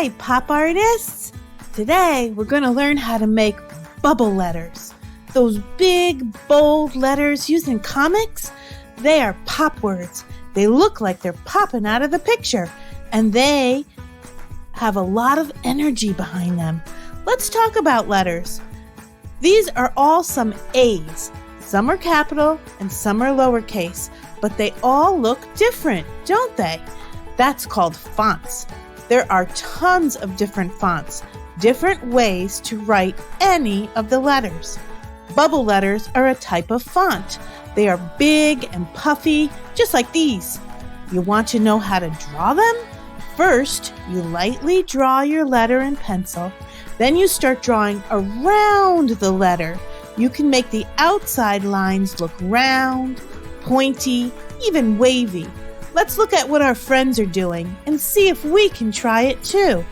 Hi, pop artists! Today we're going to learn how to make bubble letters. Those big, bold letters used in comics, they are pop words. They look like they're popping out of the picture, and they have a lot of energy behind them. Let's talk about letters. These are all some A's. Some are capital and some are lowercase, but they all look different, don't they? That's called fonts. There are tons of different fonts, different ways to write any of the letters. Bubble letters are a type of font. They are big and puffy, just like these. You want to know how to draw them? First, you lightly draw your letter in pencil. Then you start drawing around the letter. You can make the outside lines look round, pointy, even wavy. Let's look at what our friends are doing and see if we can try it too.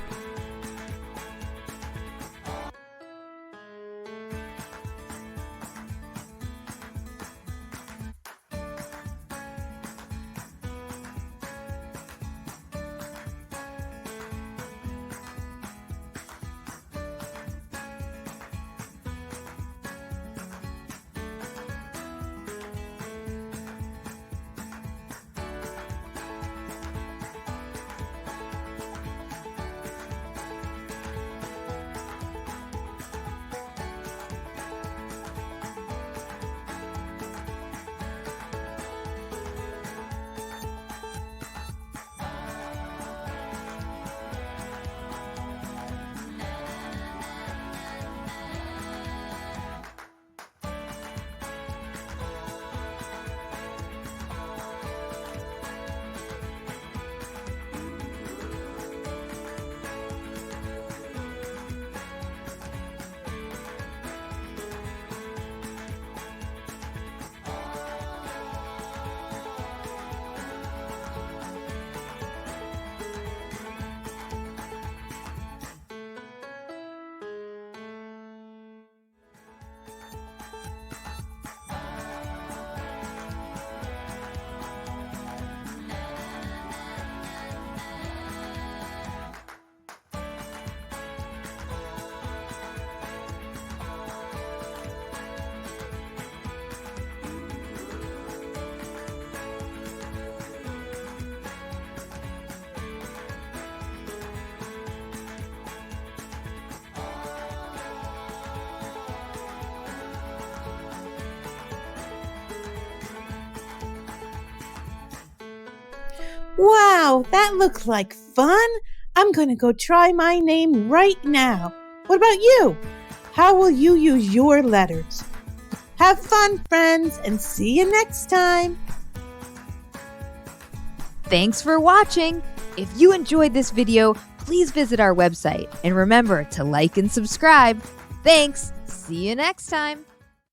Wow, that looks like fun. I'm going to go try my name right now. What about you? How will you use your letters? Have fun, friends, and see you next time. Thanks for watching. If you enjoyed this video, please visit our website and remember to like and subscribe. Thanks. See you next time.